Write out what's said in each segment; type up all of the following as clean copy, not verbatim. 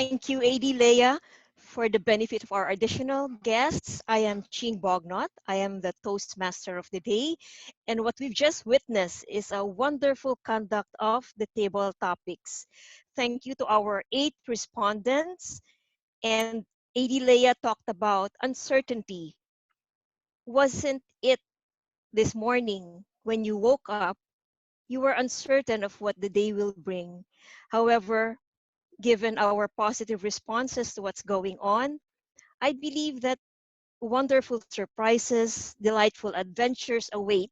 Thank you, AD Leia. For the benefit of our additional guests, I am Ching Bognot. I am the Toastmaster of the day. And what we've just witnessed is a wonderful conduct of the table topics. Thank you to our 8 respondents. And AD Leia talked about uncertainty. Wasn't it this morning when you woke up, you were uncertain of what the day will bring? However, given our positive responses to what's going on, I believe that wonderful surprises, delightful adventures await,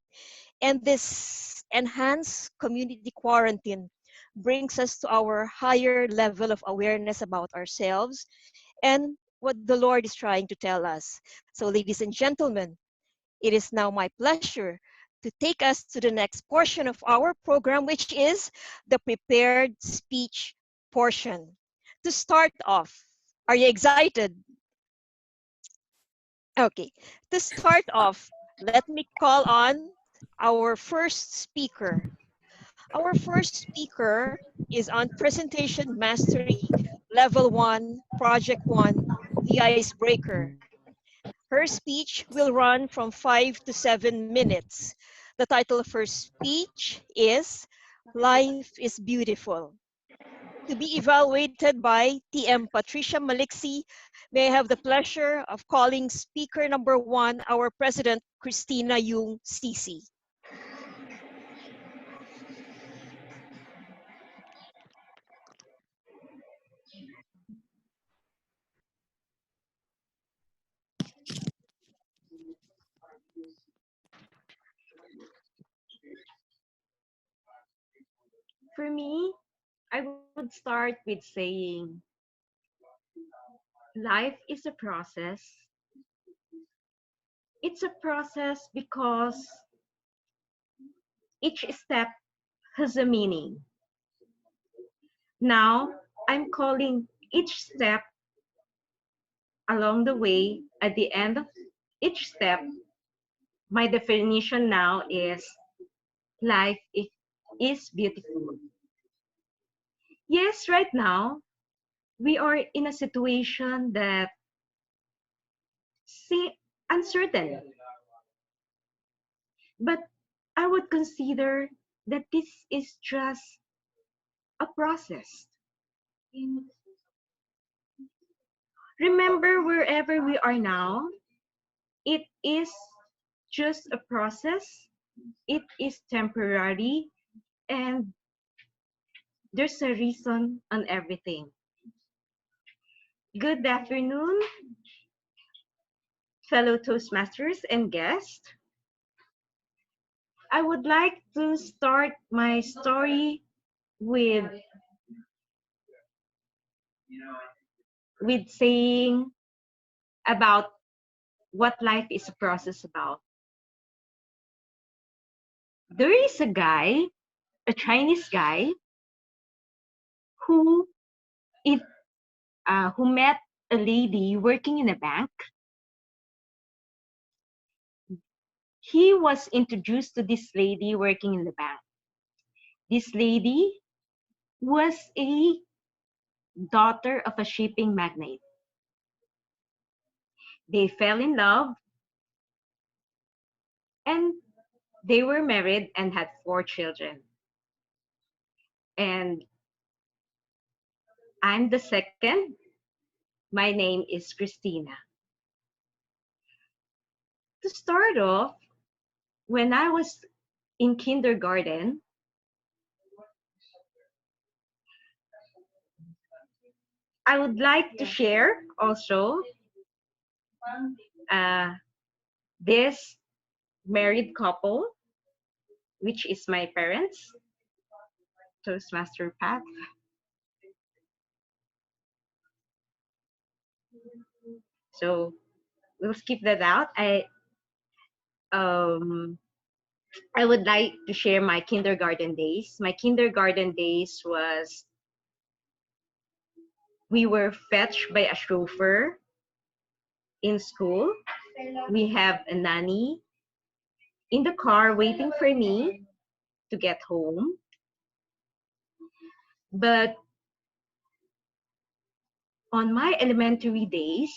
and this enhanced community quarantine brings us to our higher level of awareness about ourselves and what the Lord is trying to tell us. So, ladies and gentlemen, it is now my pleasure to take us to the next portion of our program, which is the prepared speech portion. To start off, are you excited? Okay, to start off, let me call on our first speaker. Our first speaker is on Presentation Mastery Level 1, Project 1, The Icebreaker. Her speech will run from 5 to 7 minutes. The title of her speech is Life is Beautiful. To be evaluated by TM Patricia Maliksi, may I have the pleasure of calling speaker number 1, our President, Cristina Yung CC. For me, I would start with saying life is a process. It's a process because each step has a meaning. Now, I'm calling each step along the way at the end of each step. My definition now is life is beautiful. Yes, right now, we are in a situation that seems uncertain. But I would consider that this is just a process. Remember, wherever we are now, it is just a process, it is temporary, and there's a reason on everything. Good afternoon, fellow Toastmasters and guests. I would like to start my story with saying about what life is a process about. There is a guy, a Chinese guy, who it who met a lady working in a bank. He was introduced to this lady working in the bank. This lady was a daughter of a shipping magnate. They fell in love and they were married and had 4 children. And I'm the second. My name is Cristina. To start off, when I was in kindergarten, I would like to share also uh, this married couple, which is my parents, Toastmaster path. So we'll skip that out. Um, I would like to share my kindergarten days. My kindergarten days was we were fetched by a chauffeur in school. We have a nanny in the car waiting for me to get home. But On my elementary days,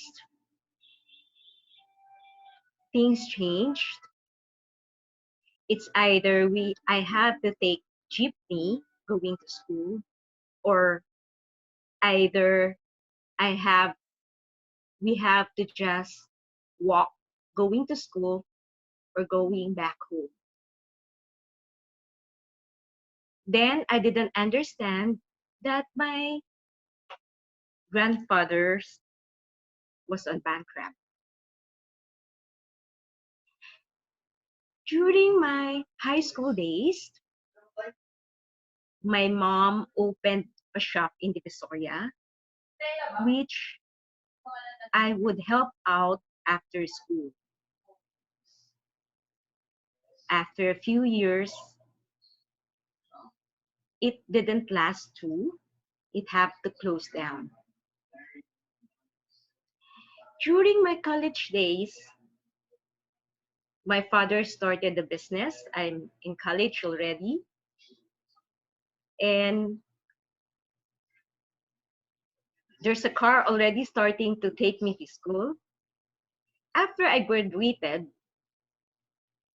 things changed. It's either I have to take jeepney going to school, or either I have we have to just walk going to school or going back home. Then I didn't understand that my grandfather was on bankrupt. During my high school days, my mom opened a shop in Divisoria, which I would help out after school. After a few years, it didn't last too. It had to close down. During my college days, my father started a business. I'm in college already. And there's a car already starting to take me to school. After I graduated,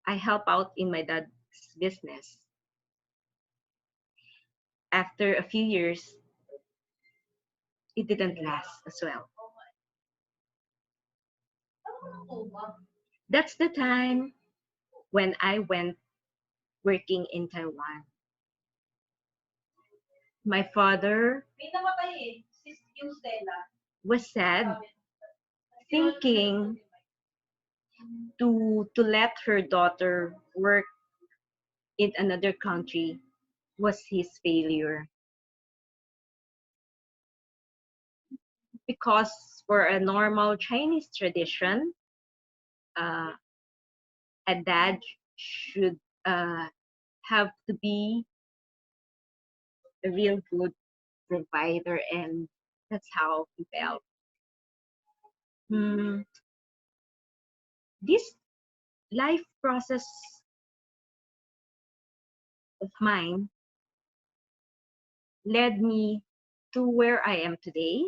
I help out in my dad's business. After a few years, it didn't last as well. That's the time when I went working in Taiwan. My father was sad, thinking to let her daughter work in another country was his failure. Because for a normal Chinese tradition, uh, a dad should have to be a real good provider, and that's how he felt. Hmm, this life process of mine led me to where I am today.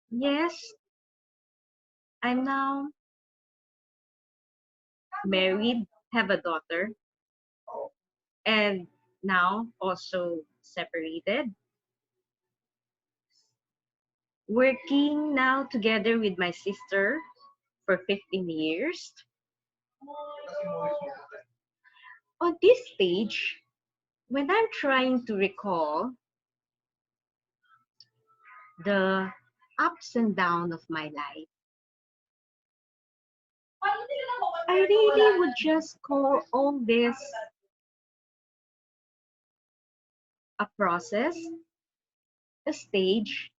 Yes, I'm now married, have a daughter, and now also separated. Working now together with my sister for 15 years. On this stage, when I'm trying to recall the ups and downs of my life, I really would just call all this a process, a stage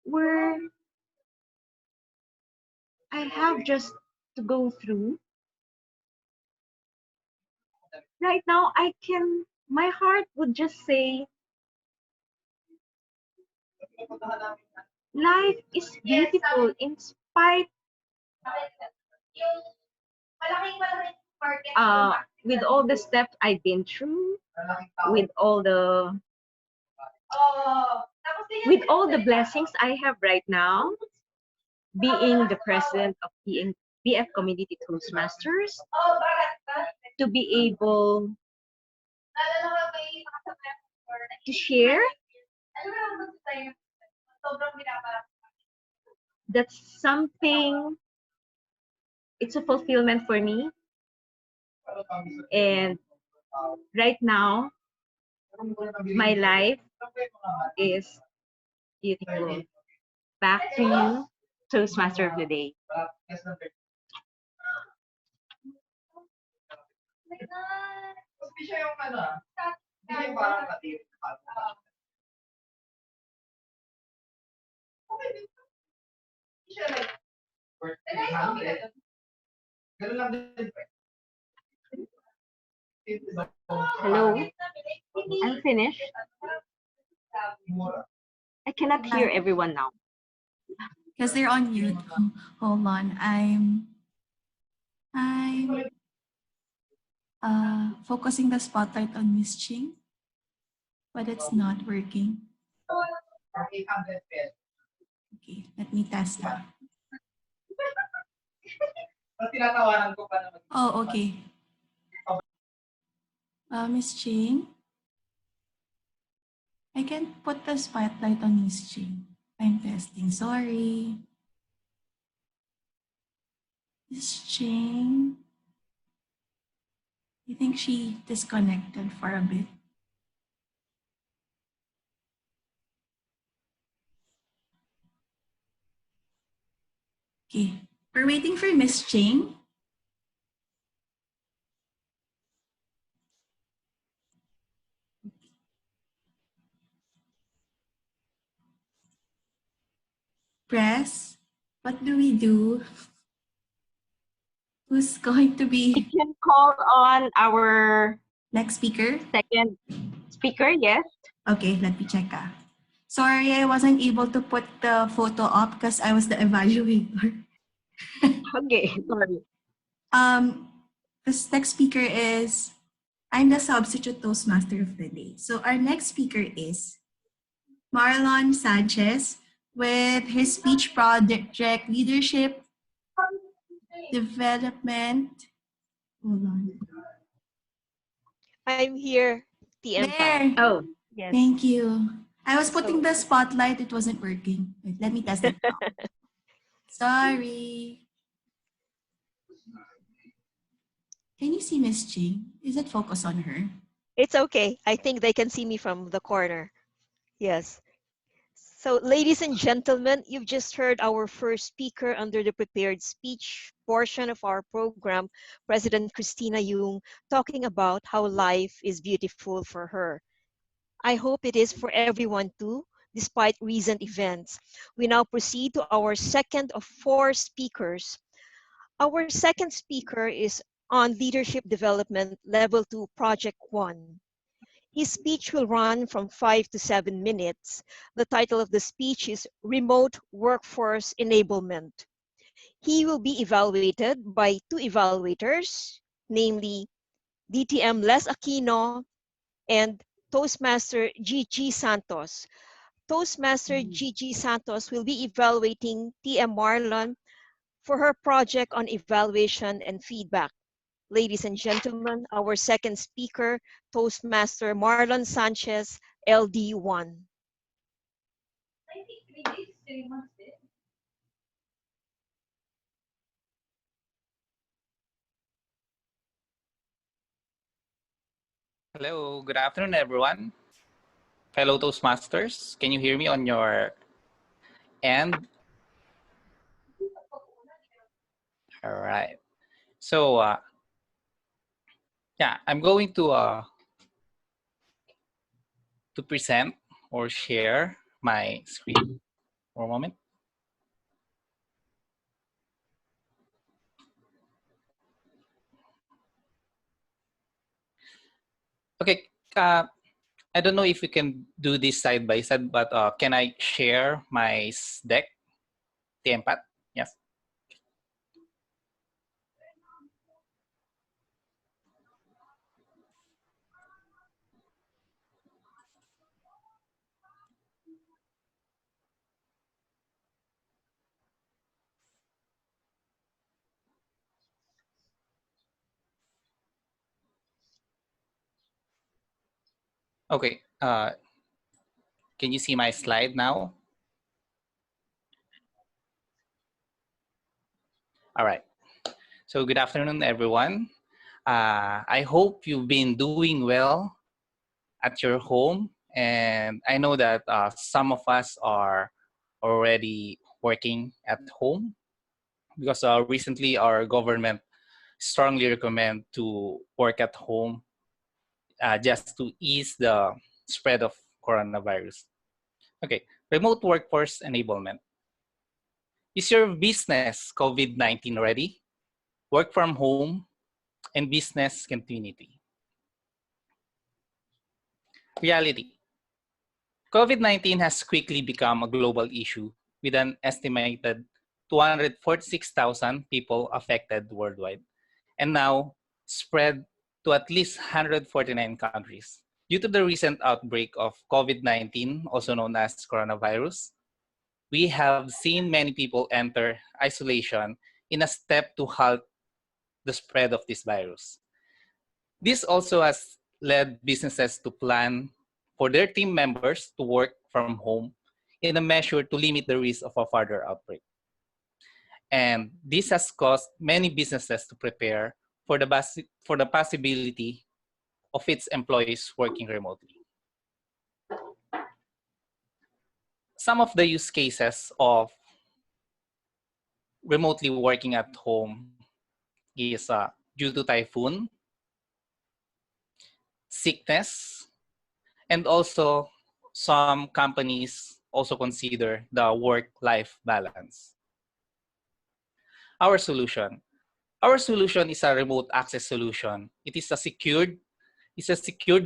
where I have just to go through. Right now, my heart would just say, life is beautiful in spite with all the steps I've been through, with all the blessings I have right now, being the president of BF Community Toastmasters, to be able to share. That's something, it's a fulfillment for me. And right now, my life is beautiful. Back to you, Toastmaster of the Day. Hello, I'm finished. I cannot hear everyone now. Because they're on mute. Hold on. I'm focusing the spotlight on Miss Ching, but it's not working. Okay, let me test that. Oh, okay. Miss Ching, I can't put the spotlight on Miss Ching. I'm testing, sorry. Miss Ching, I think she disconnected for a bit. Okay, we're waiting for Miss Ching. Press, what do we do? Who's going to We be can call on our next speaker? second speaker, yes. Okay, let me check. Sorry, I wasn't able to put the photo up because I was the evaluator. Okay, sorry. This next speaker is, I'm the substitute Toastmaster of the day. So our next speaker is Marlon Sanchez with his speech project leadership development. Hold on. I'm here, TM Pal. There. Oh, Yes. Thank you. I was So, putting the spotlight. It wasn't working. Wait, let me test it now. Sorry. Can you see Miss Ching? Is it focus on her? it's okay. I think they can see me from the corner. Yes. So, ladies and gentlemen, you've just heard our first speaker under the prepared speech portion of our program, President Cristina Yung, talking about how life is beautiful for her. I hope it is for everyone too, despite recent events. We now proceed to our second of four speakers. Our second speaker is on Leadership Development Level 2 Project 1. His speech will run from 5 to 7 minutes. The title of the speech is Remote Workforce Enablement. He will be evaluated by two evaluators, namely DTM Les Aquino and Toastmaster Gigi Santos. Toastmaster Gigi Santos will be evaluating TM Marlon for her project on evaluation and feedback. Ladies and gentlemen, our second speaker, Toastmaster Marlon Sanchez, LD1. Hello, good afternoon, everyone. Fellow Toastmasters, can you hear me on your end? All right. So, yeah, I'm going to present or share my screen for a moment. Okay. I don't know if we can do this side by side, but can I share my deck? Tempat? Yes. Okay. Can you see my slide now? All right. So good afternoon, everyone. I hope you've been doing well at your home. And I know that some of us are already working at home because recently our government strongly recommend to work at home just to ease the spread of coronavirus. Okay, remote workforce enablement. Is your business COVID-19 ready? Work from home and business continuity. Reality. COVID-19 has quickly become a global issue with an estimated 246,000 people affected worldwide, and now spread to at least 149 countries. Due to the recent outbreak of COVID-19, also known as coronavirus, we have seen many people enter isolation in a step to halt the spread of this virus. This also has led businesses to plan for their team members to work from home in a measure to limit the risk of a further outbreak. And this has caused many businesses to prepare for the possibility of its employees working remotely. Some of the use cases of remotely working at home is due to typhoon, sickness, and also some companies also consider the work-life balance. Our solution. Our solution is a remote access solution. It's a secured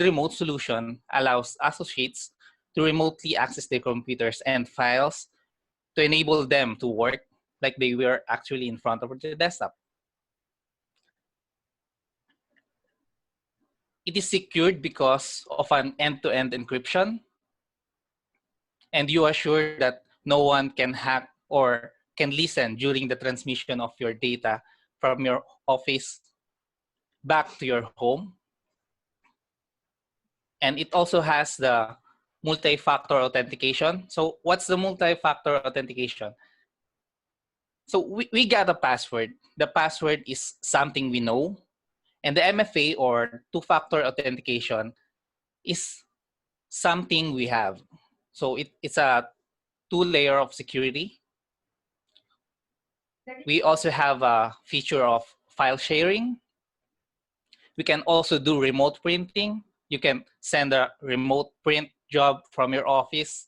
remote solution, allows associates to remotely access their computers and files to enable them to work like they were actually in front of the desktop. It is secured because of an end-to-end encryption, and you assure that no one can hack or can listen during the transmission of your data from your office back to your home. And it also has the multi-factor authentication. So what's the multi-factor authentication? So we got a password. The password is something we know. And the MFA or two-factor authentication is something we have. So it's a two-layer of security. We also have a feature of file sharing. We can also do remote printing. You can send a remote print job from your office,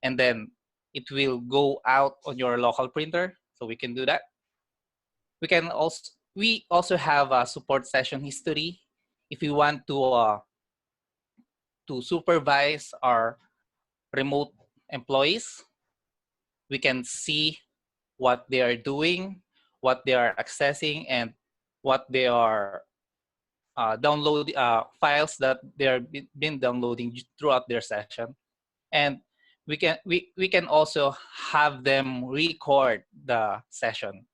and then it will go out on your local printer. So we can do that. We also have a support session history. If you want to supervise our remote employees, we can see what they are doing, what they are accessing, and what they are files that they are been downloading throughout their session. And we can also have them record the session.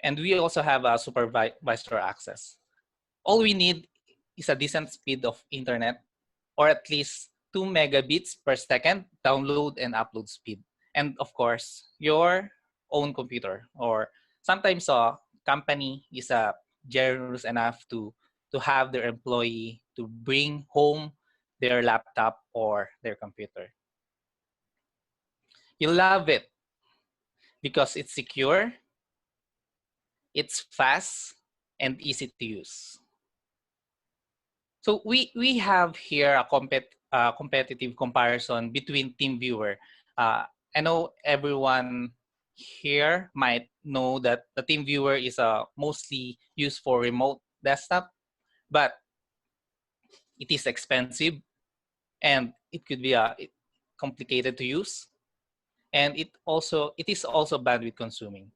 And we also have a supervisor access. All we need is a decent speed of internet, or at least 2 megabits per second download and upload speed. And of course, your own computer, or sometimes a company is generous enough to have their employee to bring home their laptop or their computer. You love it because it's secure, it's fast, and easy to use. So we have here a competitive comparison between TeamViewer. I know everyone here might know that the TeamViewer is mostly used for remote desktop, but it is expensive and it could be complicated to use, and it is also bandwidth consuming.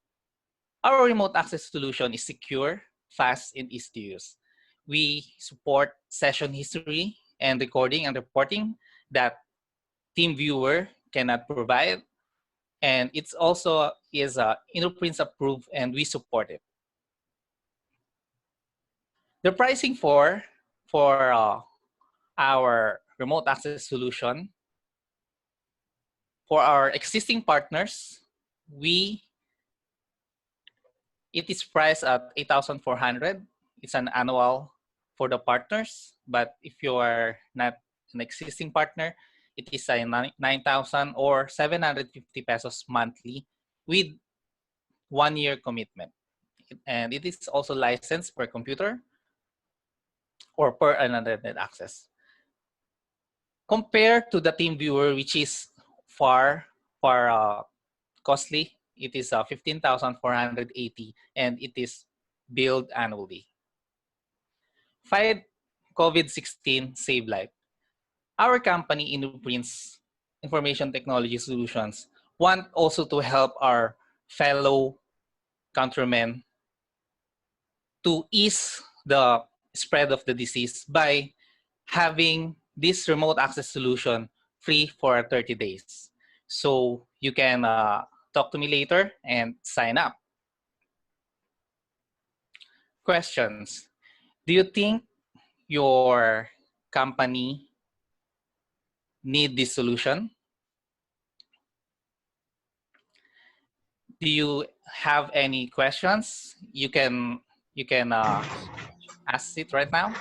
Our remote access solution is secure, fast, and easy to use. We support session history and recording and reporting that TeamViewer cannot provide. And it's also is Innoprints approved, and we support it. The pricing for our remote access solution for our existing partners, it is priced at 8,400. It's an annual for the partners, but if you are not an existing partner, it is a 9,000 or 750 pesos monthly with 1 year commitment. And it is also licensed per computer or per unlimited access. Compared to the TeamViewer, which is far costly, it is 15,480 and it is billed annually. Fight COVID-16 Save Life. Our company, Innoprints Information Technology Solutions, want also to help our fellow countrymen to ease the spread of the disease by having this remote access solution free for 30 days. So you can talk to me later and sign up. Questions. Do you think your company need this solution? Do you have any questions? You can ask it right now.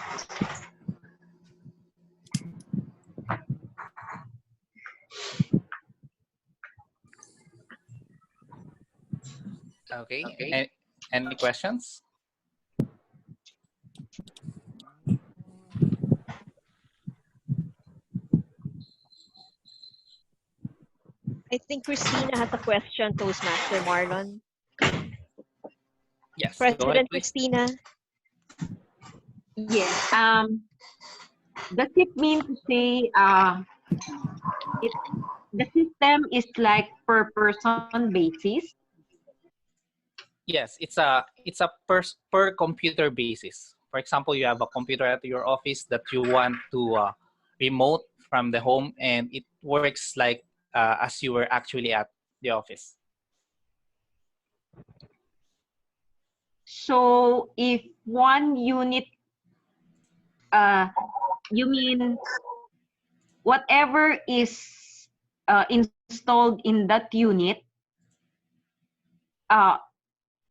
Okay. Any questions? I think Christina has a question, Toastmaster Marlon. Yes. Go ahead, President please. Christina. Yes. Does it mean to say it the system is like per person basis? Yes, it's a per computer basis. For example, you have a computer at your office that you want to remote from the home, and it works like as you were actually at the office. So if one unit, you mean whatever is installed in that unit uh,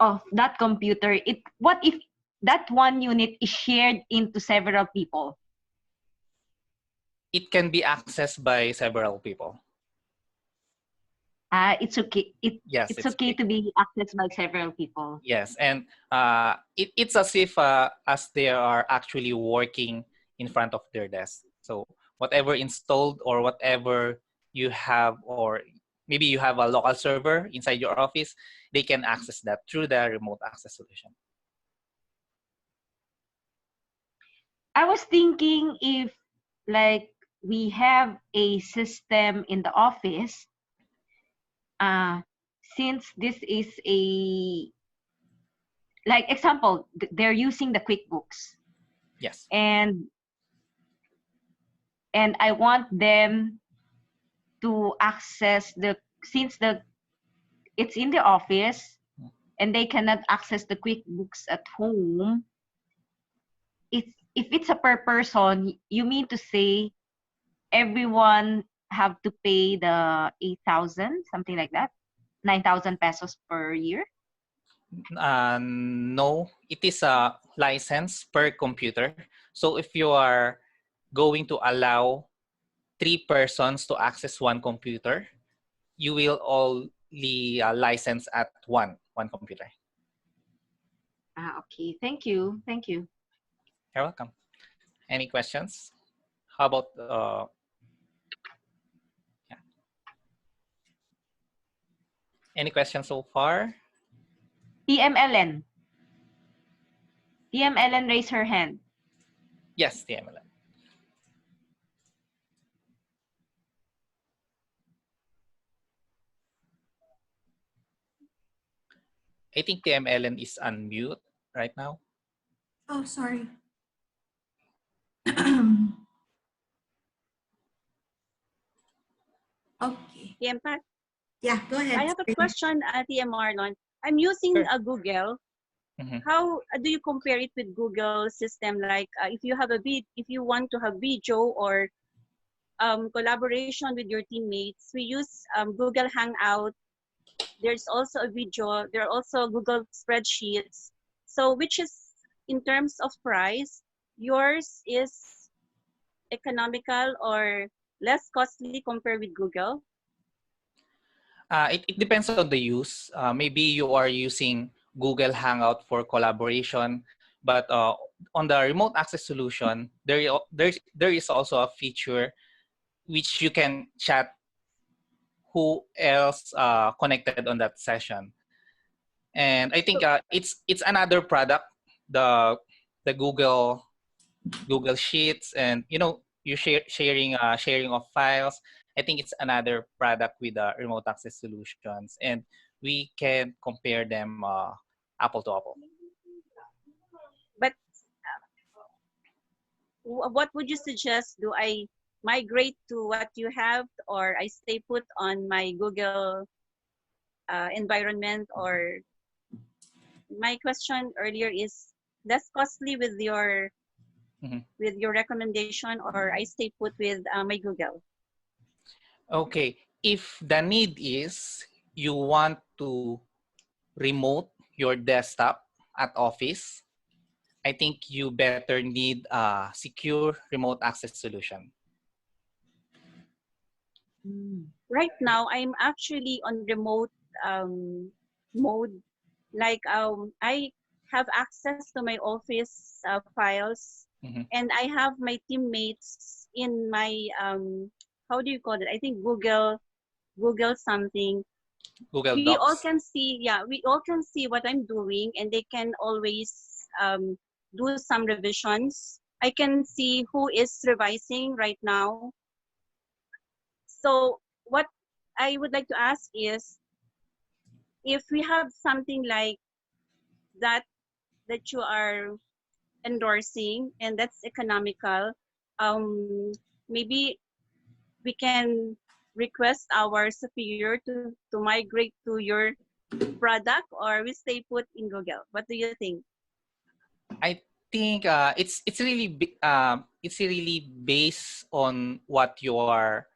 of that computer, what if that one unit is shared into several people? It can be accessed by several people. It's okay. Yes, It's okay to be accessed by several people. yes, and it's as if as they are actually working in front of their desk. So whatever installed or whatever you have, or maybe you have a local server inside your office, they can access that through the remote access solution. I was thinking if like we have a system in the office, since this is a like example, they're using the QuickBooks, Yes. and I want them to access since it's in the office and they cannot access the QuickBooks at home. If it's a per person, you mean to say everyone have to pay the 8,000, something like that, 9,000 pesos per year? No, it is a license per computer. So if you are going to allow 3 persons to access one computer, you will only license at one computer. Okay. Thank you. Thank you. You're welcome. Any questions? How about yeah. Any questions so far? TMLN. TMLN raise her hand. Yes, TMLN. I think TMLN is unmute right now. Oh, sorry. Okay. TM Yeah, go ahead. I have a Sorry. question, TM Marlon. I'm using Sure. a Google. Mhm. How do you compare it with Google system? Like if you have if you want to have video or collaboration with your teammates, we use Google Hangout. There's also a video. There are also Google spreadsheets. So which is in terms of price, yours is economical or less costly compared with Google? It depends on the use. Maybe you are using Google Hangout for collaboration, but on the remote access solution, there is also a feature which you can chat who else connected on that session. And I think it's another product, the Google Sheets, and you sharing of files. I think it's another product with remote access solutions, and we can compare them apple to apple. But what would you suggest? Do I migrate to what you have, or I stay put on my Google environment? Or my question earlier is less costly Mhm. with your recommendation, or I stay put with my Google? Okay, if the need is you want to remote your desktop at office, I think you better need a secure remote access solution. Right now, I'm actually on remote um, mode. Like I have access to my office files, Mhm. and I have my teammates in my how do you call it? I think Google something. Google We all Docs. can see, yeah, we all can see what I'm doing, and they can always do some revisions. I can see who is revising right now. So what I would like to ask is, if we have something like that that you are endorsing and that's economical, maybe we can request our superior to migrate to your product, or we stay put in Google. What do you think? I think it's really based on what you are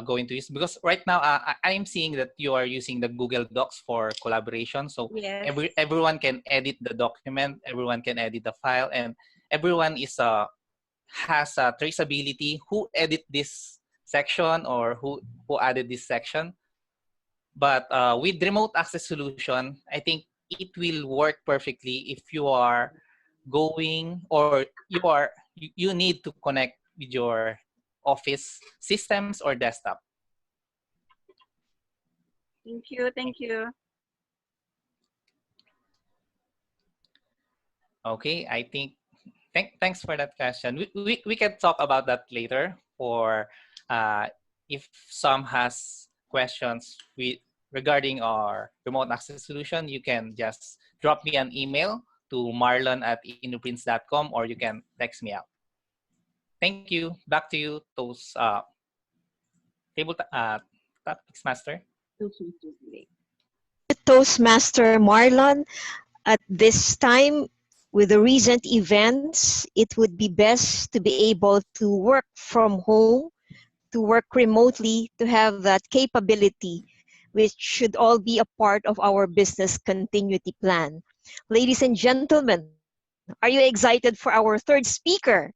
going to use, because right now I'm seeing that you are using the Google Docs for collaboration, so Yes. everyone can edit the document, everyone can edit the file, and everyone has a traceability who edit this section or who added this section. But with remote access solution, I think it will work perfectly if you are going, or you need to connect with your office systems or desktop. Thank you. Thank you. Okay, I think thanks for that question. We can talk about that later, or if some has questions regarding our remote access solution, you can just drop me an email to marlon@inuprints.com, or you can text me out. Thank you. Back to you, those table topics master. Toastmaster Marlon, at this time, with the recent events, it would be best to be able to work from home, to work remotely, to have that capability, which should all be a part of our business continuity plan. Ladies and gentlemen, are you excited for our third speaker?